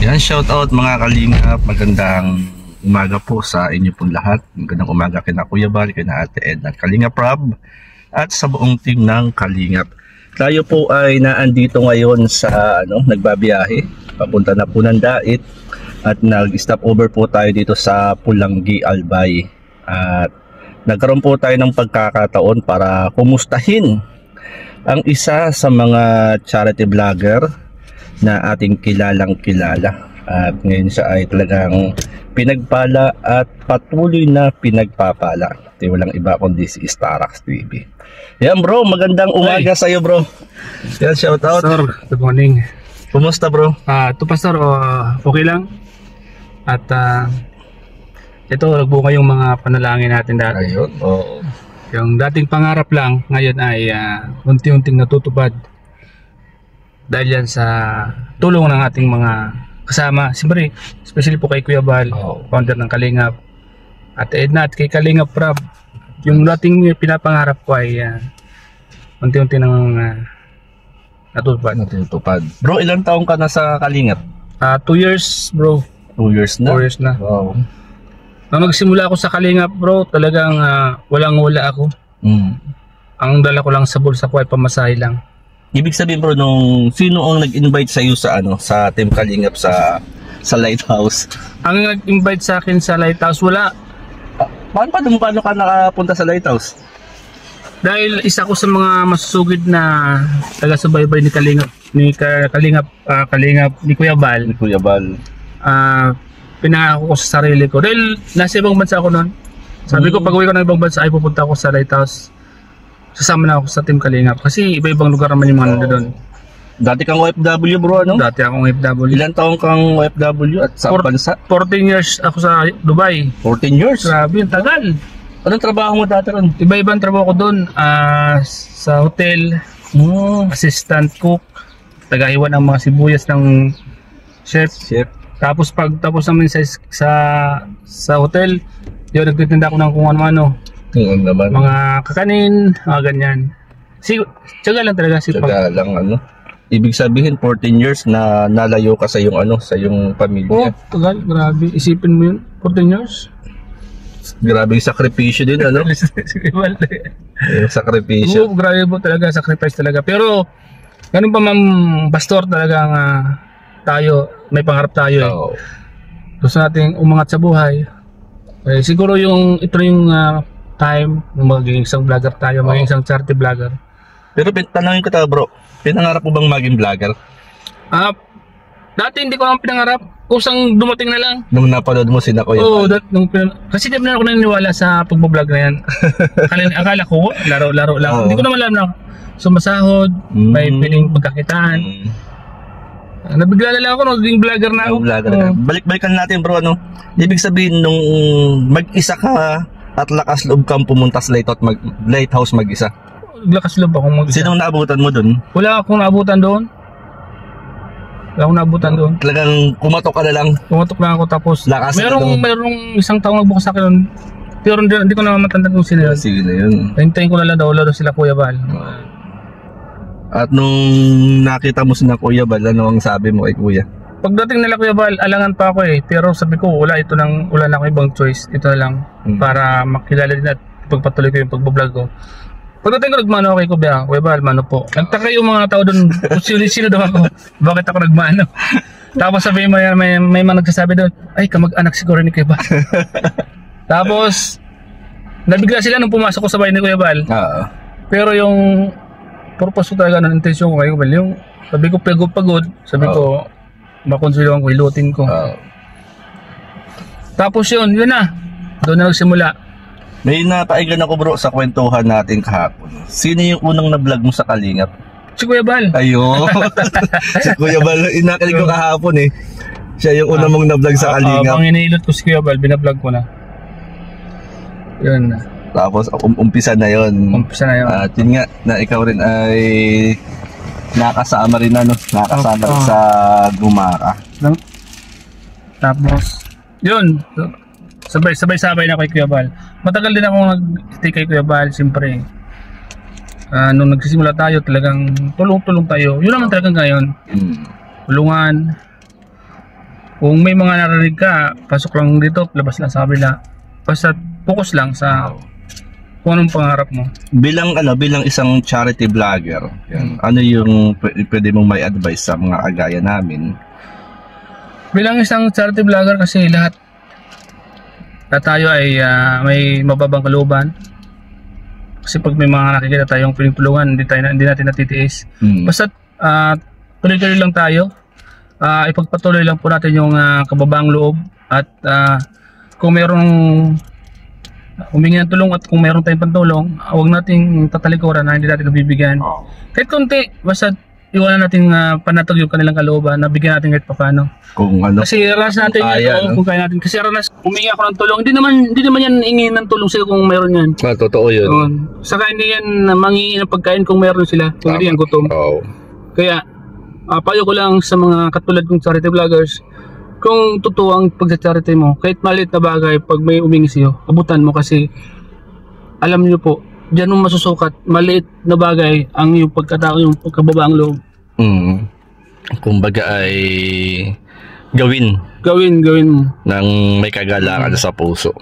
Yan, shout out mga kalingap. Magandang umaga po sa inyo pong lahat. Magandang umaga kina Kuya Bal, kina Ate Ed at Kalingap Rob at sa buong team ng Kalingap. Tayo po ay naandito ngayon sa nagbabiyahe. Papunta na po ng Dait at nag-stop over po tayo dito sa Pulanggi, Albay. At nagkaroon po tayo ng pagkakataon para kumustahin ang isa sa mga charity vlogger na ating kilalang kilala, at ngayon siya ay talagang pinagpala at patuloy na pinagpapala. At walang iba kundi si Starax TV. Yan bro, magandang umaga sa iyo bro. Yan, shout out. Sir, good morning. Kumusta bro? Ito pastor, okay lang. At ito, nagbuka yung mga panalangin natin dati. Ayun, oo. Yung dating pangarap lang, ngayon ay unti-unting natutupad. Dahil yan sa tulong ng ating mga kasama. Siyempre, especially po kay Kuya Bal, founder ng Kalingap. At Edna at kay Kalingap Rob. Yung dating pinapangarap ko ay unti-unti nang natutupad. Bro, ilang taong ka na sa Kalingap? 2 years bro. 2 years na? 2 years na. Wow. Nung nagsimula ako sa Kalingap bro, talagang walang-wala ako. Ang dala ko lang sa bulsa ko ay pamasahe lang. Ibig sabihin bro, nung sino ang nag-invite sa iyo sa Team Kalingap sa Lighthouse? Ang nag-invite sa akin sa Lighthouse, wala. Paano ka nakapunta sa Lighthouse? Dahil isa ko sa mga masusugid na taga-subaybay ni Kalingap, ni Kuya Bal. Ni Kuya Bal. Pinangako ko sa sarili ko. Dahil nasa ibang bansa ako noon. Sabi ko, pag-uwi ko ng ibang bansa ay pupunta ako sa Lighthouse. Sasama na ako sa Team Kalingap kasi iba-ibang lugar naman yung mga doon. Dati kang OFW bro, ano? Dati akong OFW. Ilan taong kang OFW at sa bansa? 14 years ako sa Dubai. 14 years? Grabe, yung tagal. Anong trabaho mo dati ron? Iba-ibang trabaho ko doon. Sa hotel, assistant cook, tagahiwan ng mga sibuyas ng chef. Tapos pag tapos naman sa hotel, yun, nagtitinda ako ng kung ano-ano. Mga kakanin, mga ganyan. Tiyaga lang talaga. Tiyaga lang, Ibig sabihin 14 years na nalayo ka sa yung sa yung pamilya. Tagal, grabe. Isipin mo yun, 14 years. Grabe yung sakripisyo din, yung sakripisyo. Grabe po talaga, sacrifice talaga. Pero ganun pa ma'am pastor, talagang tayo, may pangarap tayo. Gusto nating umangat sa buhay. Siguro ito yung time maging isang vlogger tayo, maging isang charity vlogger. Pero tanongin ko tayo bro, pinangarap mo bang maging vlogger? Dati hindi ko naman pinangarap, kusang dumating na lang. Nung napanood mo sina Kuya Bal? Kasi di na ako naniniwala sa pagbablog na yan. Akala ko, laro lang. Hindi ko naman alam na sumasahod, may piling pagkakitaan. Nabigla na lang ako nung naging vlogger na ako. Balik-balikan natin bro, ibig sabihin nung mag-isa ka at lakas loob kang pumunta sa Lighthouse mag-isa. Lakas loob akong mag-isa. Sinong naabutan mo dun? Wala akong naabutan doon. Talagang kumatok ka na lang? Kumatok lang ako tapos merong isang taong nagbukas sa akin. Pero hindi ko na matandaan kung sino yun. Sige na yun. Hintayin ko na lang daw sila Kuya Bal. At nung nakita mo sila Kuya Bal, ano ang sabi mo kay Kuya? Pagdating nila Kuya Bal, alangan pa ako pero sabi ko wala na ako ibang choice, ito na lang para makilala din at pagpatuloy ko yung pagbablog ko. Pagdating ko nagmano kay Kuya Bal, mano po. Nagtaka yung mga tao doon, sino daw ako, bakit ako nagmano? Tapos sabi may mga nagsasabi doon, ay kamag-anak siguro ni Kuya Bal. Tapos nabigla sila nung pumasok ko sa bahay ni Kuya Bal. Pero yung purpose ko talaga ng intensyon ko kay Kuya Bal, yung sabi ko pagod, sabi ko makonsuloan ko, ilutin ko. Tapos yun na. Doon na nagsimula. May napaigan ako bro sa kwentuhan natin kahapon. Sino yung unang na-vlog mo sa Kalingap? Si Kuya Bal. Ayun. Si Kuya Bal, inakilig ko kahapon Siya yung unang mong na-vlog sa Kalingap. Ang iniilot ko si Kuya Bal, binablog ko na. Yun na. Tapos umpisa na yun. At yun nga, na ikaw rin ay nakasama rin nakasama rin sa Gumara. Tapos yun, sabay-sabay na kay Kuya Bal. Matagal din ako nag-stay kay Kuya Bal, siyempre. Nung nagsisimula tayo, talagang tulong-tulong tayo. Yun naman talagang ngayon. Tulungan. Kung may mga narinig ka, pasok lang dito, labas lang sa kabila. Basta focus lang sa kung anong pangarap mo. Bilang isang charity vlogger, yan, ano yung pwede mong may advice sa mga agaya namin? Bilang isang charity vlogger kasi lahat na tayo ay may mababang kalooban. Kasi pag may mga nakikita tayong pinagtulungan, hindi natin natitiis. Basta tuloy-tuloy lang tayo. Ipagpatuloy lang po natin yung kababaang loob at kung mayroong humingi ng tulong at kung mayroon tayong pantulong, huwag nating tatalikuran na hindi natin nabibigyan. Kahit konti, basta iwanan natin panatag yung kanilang kalooban, nabigyan natin kahit paano. Kung ano, kasi ranas natin yun, kung kaya natin. Kasi ranas, humingi ako ng tulong, hindi naman yan hingi ng tulong sila kung mayroon yan. Totoo yun. Saka hindi yan manghingi ng pagkain kung mayroon sila, kung hindi yan gutom. Kaya, payo ko lang sa mga katulad kong charity vloggers, kung totoo ang pagsa-charity mo, kahit maliit na bagay, pag may umingi sa'yo, abutan mo kasi alam niyo po, diyan mo masusukat, maliit na bagay ang yung pagkatao, yung pagkababaang loob. Kumbaga ay gawin mo ng may kagalakan sa puso.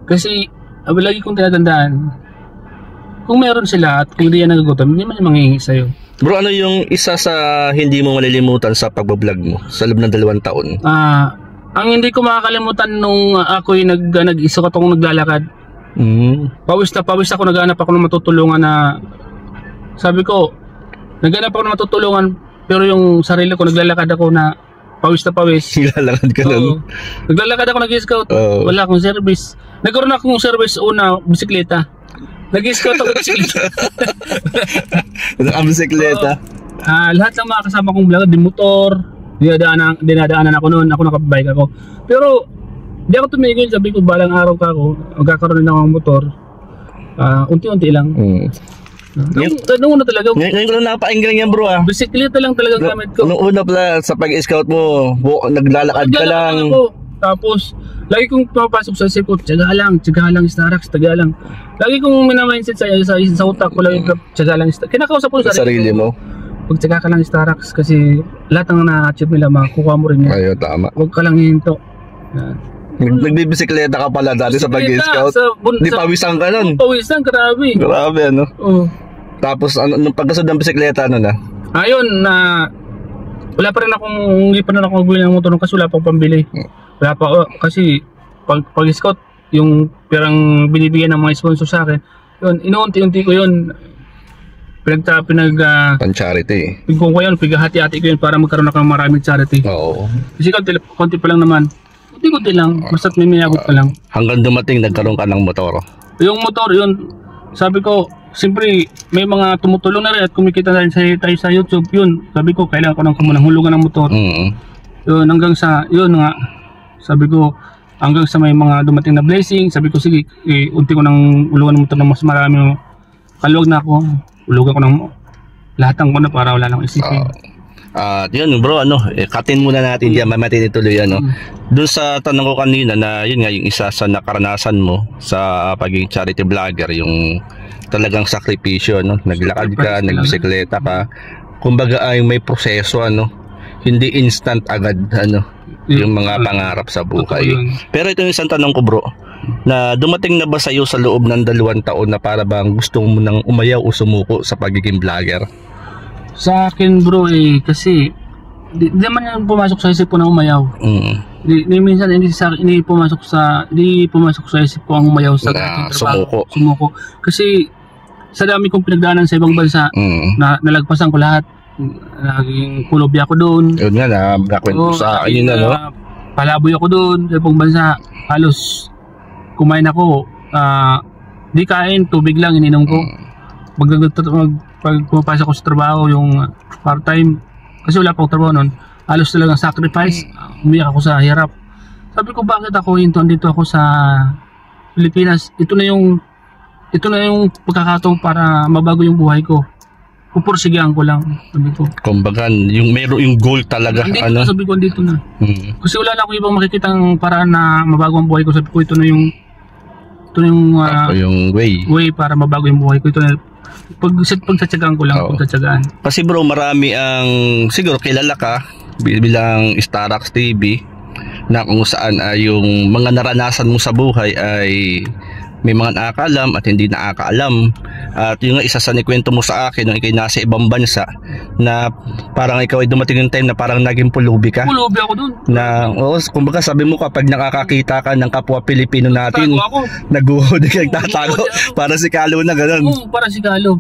Kasi lagi kong tinatandaan, kung meron sila at kung hindi yan nagagutom, hindi man manghihingi sa'yo. Bro, ano yung isa sa hindi mo malilimutan sa pagbablog mo sa loob ng 2 taon? Ang hindi ko makakalimutan nung ako'y nag-isa akong naglalakad. Pawis ako, naghanap ako ng matutulungan na sabi ko, naghanap ako ng matutulungan pero yung sarili ko, naglalakad ako na pawis na pawis. Naglalakad ka nun? Naglalakad ako, nag-scout. Wala akong service. Nagkaroon akong service una, bisikleta. Nag-scout ako bisikleta. Ang bisikleta? Lahat ng mga kasama kong vlog, di motor, dinadaanan ako noon, ako nakabike ako. Pero, di ako tumigil, sabi ko, balang araw ka ako, magkakaroon na ako ng motor. Unti-unti lang. Noong una talaga. Ngayon ko lang napainggan yan bro Bisikleta lang talaga gamit ko. Noong una pala sa pag-scout mo, naglalakad ka lang. Ako. Tapos, lagi kong papasok sa isip ko, tiyaga lang, Starax, tiyaga lang. Lagi kong minamindset sa utak ko lang, tiyaga lang, Starax. Kinakausap ko sa sarili mo. Pag tiyaga ka lang, Starax, kasi lahat ng na-achieve nila, makukuha mo rin yan. Ayun, tama. Huwag ka lang hihinto. Nagbibisikleta ka pala dati sa pag-scout? Di pawisan ka nun? Pawisan, grabe. Grabe, ano? Tapos, nung pagkasod ng bisikleta, ano na? Ayun, wala pa rin hindi pa rin ako magbili ng motor kasi wala pang pambili. Wala pa, kasi pag-scout, yung pirang binibigyan ng mga sponsor sa akin, yun, inuunti-unti ko yun. Pan-charity. Pigkong ko yun, pighahati-hati ko yun para magkaroon ako ng maraming charity. Oo. Kasi konti pa lang naman. Kunti lang, basta't may minagot pa lang. Hanggang dumating, nagkaroon ka ng motor. Yung motor, yun, sabi ko, siyempre, may mga tumutulong na rin at kumikita na rin tayo sa YouTube. Yun, sabi ko, kailangan ko ng hulungan ng motor. Yun, hanggang sa, yun nga, sabi ko, hanggang sa may mga dumating na blessing, sabi ko, sige, unti ko ng hulungan ng motor na mas marami. Kaluwag na ako, hulugan ko ng lahat ng kuna para wala nang isipin. Yun bro, katin muna natin diyan, mamatituloy Doon sa tanong ko kanina na yun nga yung isa sa nakaranasan mo sa pagiging charity vlogger, yung talagang sakripisyo, naglakad ka, nagbisikleta ka. Kumbaga ay may proseso, hindi instant agad yung mga pangarap sa buhay. Pero ito yung isang tanong ko bro, na dumating na ba sa iyo sa loob ng 2 taon na para bang gusto mo nang umayaw o sumuko sa pagiging vlogger? Sa akin bro kasi di naman yan pumasok sa isip ko na umayaw. Minsan hindi pumasok sa isip ko ang umayaw sa sumuko. Kasi sa dami kong pinagdaanan sa ibang bansa, nalagpasan ko lahat. Naging kulobya ako doon. Yun nga, nakwento sa akin yun palaboy ako doon sa ibang bansa. Halos kumain ako, di kain, tubig lang ininom ko. Pag pumapasok ko sa trabaho, yung part-time, kasi wala pa akong trabaho noon, halos talagang sacrifice, umiyak ako sa hirap. Sabi ko, bakit ako dito ako sa Pilipinas? Ito na yung pagkakataon para mabago yung buhay ko. Pupursigihan ko lang, sabi ko. Kumbaga, yung goal talaga. Sabi ko, dito na. Kasi wala na akong ibang makikitang paraan na mabago ang buhay ko. Sabi ko, ito na yung way para mabago yung buhay ko. Ito na, pagtsatsagaan ko lang, pagtsatsagaan. Kasi bro, marami ang, siguro kilala ka bilang Starax TV, na kung saan yung mga naranasan mo sa buhay ay may mga nakakaalam at hindi nakakaalam. At yung isa sa nikwento mo sa akin nung ikay nasa ibang bansa na parang ikaw ay dumating yung time na parang naging pulubi ka. Pulubi ako dun. Na, kumbaga sabi mo kapag nakakakita ka ng kapwa Pilipino natin, naguhod ka, nagtatago. Para si Kalo na gano'n. Oo, para si Kalo.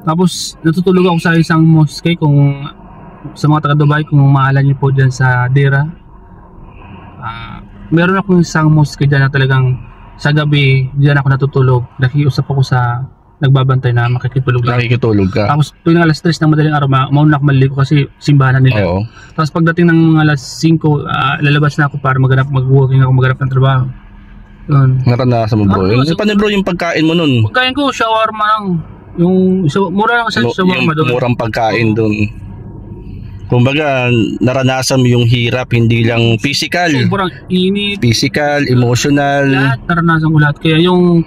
Tapos natutulog ako sa isang mosque kung sa mga taga Dubai, kung maalam niyo po dyan sa Dira. Meron akong isang mosque dyan na talagang sa gabi, diyan ako natutulog. Nakiusap ako sa nagbabantay na makikitulog lang. Nakikitulog ka. Tapos tuwing alas 3 ng madaling araw, mauna ako maligo kasi simbahan nila. Oo. Tapos pagdating ng mga alas 5, lalabas na ako para mag-walking ako, maghanap ng trabaho. Yun. Naranasan mo bro. Paano bro yung pagkain mo nun? Pagkain ko, shawarma lang. Mura lang sa shawarma doon. Yung murang pagkain doon. Kumbaga, naranasan mo yung hirap, hindi lang physical. Sobrang init. Physical, emotional. Lahat, naranasan ko lahat. Kaya yung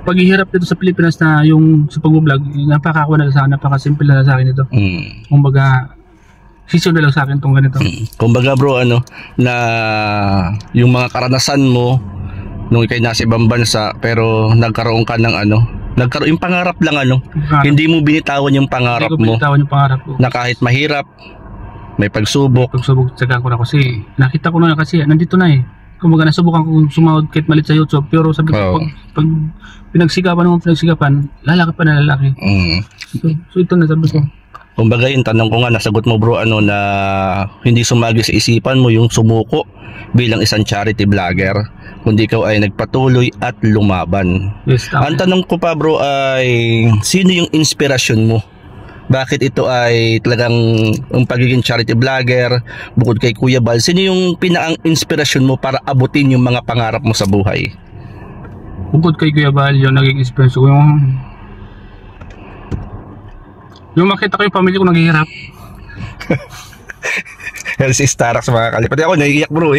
paghihirap dito sa Pilipinas na yung sa pag-vlog, napakasimple na sa akin ito. Kumbaga, sisyon na lang sa akin itong ganito. Kumbaga bro, na yung mga karanasan mo nung ikay nasa ibang bansa, pero nagkaroon ka ng nagkaroon yung pangarap lang hindi mo binitawan yung pangarap mo. Binitawan yung pangarap ko. Na kahit mahirap, may pagsubok. Tsaga ko na kasi nakita ko na kasi nandito na kumbaga nasubukan kong sumahod kahit malit sa YouTube, pero sabi ko pag pinagsigapan, lalaki pa na lalaki. So ito na sabi ko. Kumbaga yung tanong ko nga, nasagot mo bro, na hindi sumagi sa isipan mo yung sumuko bilang isang charity vlogger, kundi ikaw ay nagpatuloy at lumaban. Yes, ang tanong ko pa bro ay, sino yung inspirasyon mo? Bakit ito ay talagang ang pagiging charity vlogger, bukod kay Kuya Bal, sino yung pinaang inspirasyon mo para abutin yung mga pangarap mo sa buhay? Bukod kay Kuya Bal, yung naging inspirasyon ko yung makita ko yung pamilya ko naghihirap. Si Starax mga kalip. Pati ako naiiyak bro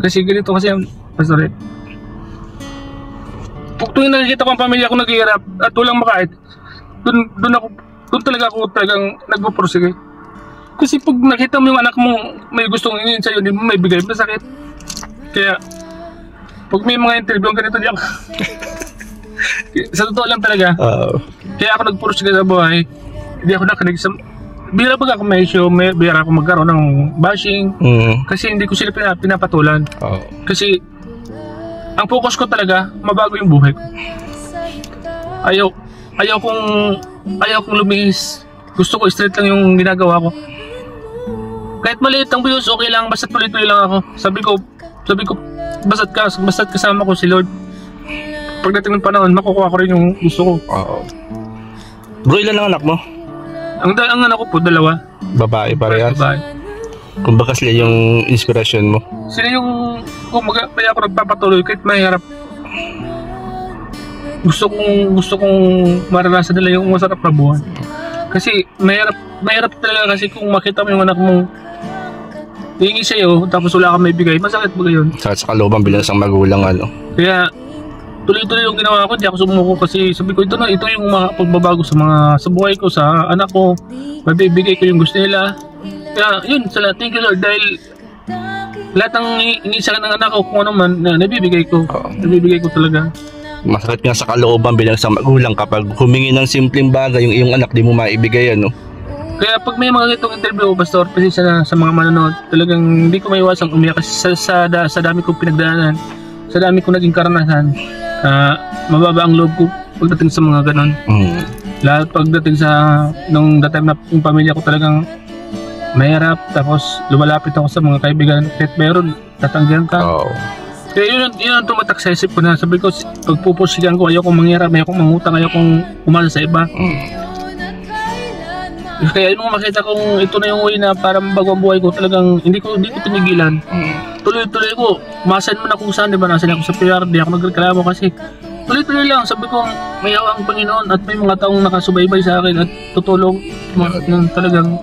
Kasi ganito kasi sorry. Tuwing nakikita ko ang pamilya ko naghihirap at walang makait, doon talaga ako talagang nagpupursige. Kasi pag nakita mo yung anak mo may gustong ingin sa'yo, hindi mo may bigay, masakit. Kaya pag may mga interview ang ganito, di ako sa totoo lang talaga. Kaya ako nagpursige sa buhay. Hindi ako nakinig sa bira pag ako may issue, bira ako magkaroon ng bashing. Kasi hindi ko sila pinapatulan. Kasi ang focus ko talaga, mabago yung buhay ko. Ayaw kong lumihis. Gusto ko straight lang yung ginagawa ko. Kahit maliit ang views, okay lang, basta tuloy-tuloy lang ako. Sabi ko, basta't kasama ko si Lord. Pagdating ng panahon, makukuha ko rin yung gusto ko. Bro, ilan ang anak mo? Ang anak ko po, 2. Babae parehas? Babae. Kumbaga sila yung inspirasyon mo? Sila yung, kaya ako nagpapatuloy kahit mahirap. Gusto kong maranasan nila yung masarap na buhay. Kasi mahirap talaga kasi kung makita mo yung anak mong hihingi sa'yo tapos wala kang may bigay, masakit ba yun? Sa kalooban bilang isang magulang Kaya tuloy-tuloy yung ginawa ko, di ako sumuko kasi sabi ko ito yung mga pagbabago sa buhay ko, sa anak ko, mabibigay ko yung gusto nila. Kaya yun, thank you Lord dahil lahat ng iniisa ng anak ko kung ano man na nabibigay ko talaga. Masakit nga sa kalooban bilang isang magulang kapag humingi ng simpleng bagay yung iyong anak di mo maibigay Kaya pag may mga ganitong interview, Pastor, pasensya na sa mga manonood, talagang hindi ko maiwasang umiyak kasi sa dami kong pinagdaanan, sa dami kong naging karanasan, mababa ang loob ko pagdating sa mga ganon. Lahat pagdating sa nung time na yung pamilya ko talagang mahirap, tapos lumalapit ako sa mga kaibigan, kahit meron, tatanggihan ka. Kaya yun ang tumatak sa isip ko na sabi ko, pagpupursigan ko, ayokong manghirap, ayokong mangutang, ayokong umasa sa iba. Kaya nung makita kong ito na yung way na para mabago ang buhay ko, talagang hindi ko tinigilan. Tuloy-tuloy ko, masan man ako saan, di ba, nasan ako sa PR, di ako nagreklamo kasi tuloy-tuloy lang, sabi ko, may awa ang Panginoon at may mga taong nakasubaybay sa akin at tutulong, talagang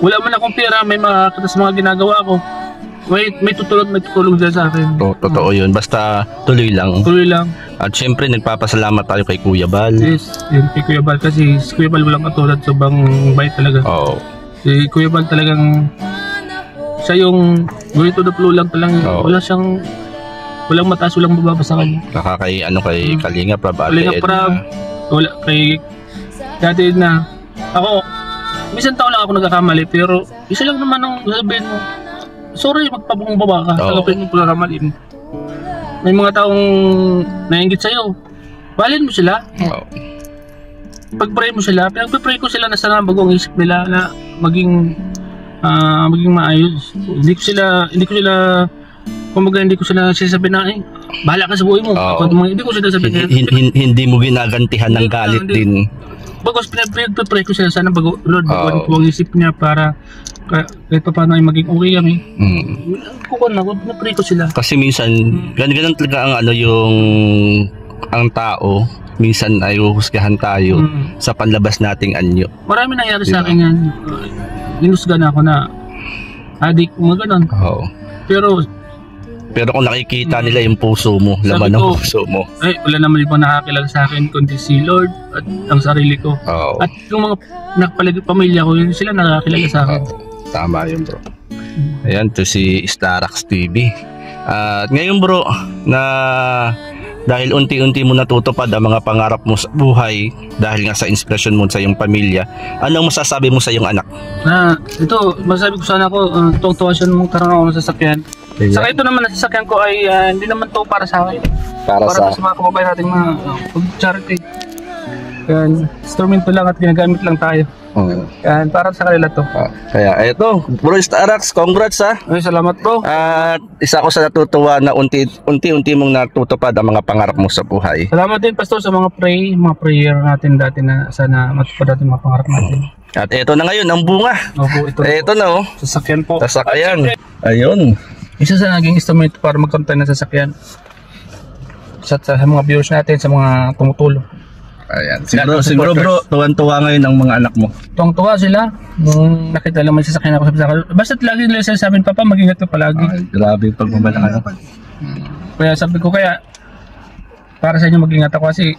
wala man akong pera, may makakita sa mga ginagawa ko. May tutulong dyan sa akin. Totoo yun. Basta tuloy lang. Tuloy lang. At syempre, nagpapasalamat tayo kay Kuya Bal. Yes, yun kay Kuya Bal kasi si Kuya Bal walang katulad, sobrang bait talaga. Oo. Si Kuya Bal talagang Siya yung going to the flow lang talang. Oo. Walang mataas, walang mababa sa kanya. Kay Kalinga Prab, Ate Kalinga Edna. Prab, wala kay dati na. Ako, minsan taon lang ako nagkakamali, pero isa lang naman ang sabihin mo, sorry, magpabumbaba ka. Oo. Sagapin mo pagkakamali mo. May mga taong nainggit sa'yo. Balin mo sila. Oo. Pag-pray mo sila, pinag-pray ko sila na sana bago ang isip nila na maging maayos. Hindi ko sila kumbaga hindi ko sila sasabihin na bahala ka sa buhay mo. Oo. Hindi ko sila sabihin. Hindi mo ginagantihan ng galit din. Bagos pinag-pray ko sila sana bago Lord, bago Oo. ko ang isip niya para kahit pa paano ay maging okay kami. Kukuha na, pray ko sila. Kasi minsan, ganun talaga ang ang tao, minsan ay huhusgahan tayo sa panlabas nating anyo. Marami nangyari sa Diba? akin yan. Hinusgan ako na adik, mga ganun. Oo. Pero kung nakikita nila yung puso mo, laman ng ko, puso mo. Ay, wala naman ibang nakakilala sa akin kundi si Lord at ang sarili ko. Oo. At yung mga pamilya ko, yun sila nakakilala sa akin. Tama yun, bro. Ayan, to si Starax TV. At ngayon, bro, na dahil unti-unti mo natutupad ang mga pangarap mo sa buhay dahil nga sa inspirasyon mo sa iyong pamilya, anong masasabi mo sa iyong anak? Ito, masasabi ko sana ako, tuwang-tuwa siya nung karoon ako ng sasakyan. Saka ito naman na sasakyan ko ay hindi naman to para sa akin. Para sa mga kababayan natin mga charity. Yan, instrumento lang at ginagamit lang tayo. Yan, para sa kanila to. Kaya eto, bro Starax, congrats ha. Ay, salamat bro. At isa ako sa natutuwa na unti-unti mong natutupad ang mga pangarap mo sa buhay. Salamat din Pastor sa mga prayer natin dati na sana matupad natin mga pangarap natin. At eto na ngayon, ang bunga. Opo, ito. Eto na oh. Sasakyan po. Sasakyan. Ayun. Isa sa naging instrumento para magkaroon tayo ng sasakyan. Sa mga viewers natin, sa mga tumutulong. Ayan. Siguro bro, tuwan-tuwa ngayon ang mga anak mo. Tuwang-tuwa sila nung nakita lang may sasakyan ako sa akin. Basta lagi nila sinasabi, Papa, mag-ingat ka palagi. Ay, grabe yung pagmamalaki. Kaya sabi ko, para sa inyo mag-ingat ako kasi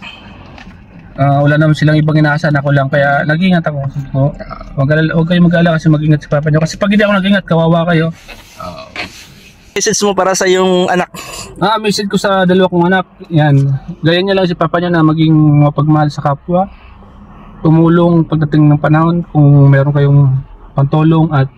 wala naman silang ibang inaasahan, ako lang. Kaya nag-ingat ako. Sabi ko, huwag kayong mag-alala kasi mag-ingat si Papa nyo. Kasi pag hindi ako nag-ingat, kawawa kayo. Message mo para sa yung anak. Message ko sa dalawa kong anak. Yan. Gaya niya lang si Papa niya na maging mapagmahal sa kapwa. Tumulong pagdating ng panahon kung meron kayong pantulong at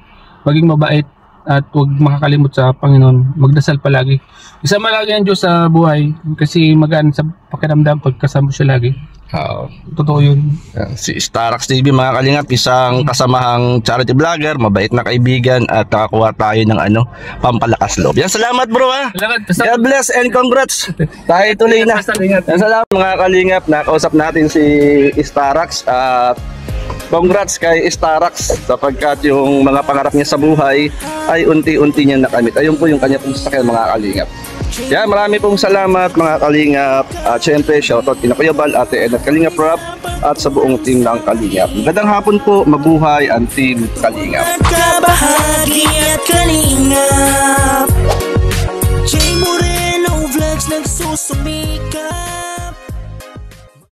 maging mabait at huwag makakalimot sa Panginoon. Magdasal palagi. Isama lagi ang Diyos sa buhay kasi magaan sa pakiramdam pagkasama siya lagi. Totoo yun. Si Starax TV mga kalingap, isang kasamahang charity vlogger, mabait na kaibigan at nakakuha tayo ng pampalakas loob. Yan, salamat bro ha. Salamat. God bless and congrats. Tayo tuloy na. Yan, salamat mga kalingap, nakausap natin si Starax at congrats kay Starax sapagkat yung mga pangarap niya sa buhay ay unti-unti niya nakamit. Ayun po yung kanya pong sasakyan mga kalingap. Yan, marami pong salamat mga kalingap. At syempre, shoutout kina Kuya Bal, Ate Edna, Kalingap Prab at sa buong team ng Kalingap. Magandang hapon po, mabuhay ang team Kalingap. Kabahagi at Kalingap Jay Moreno Vlogs nagsusumikap.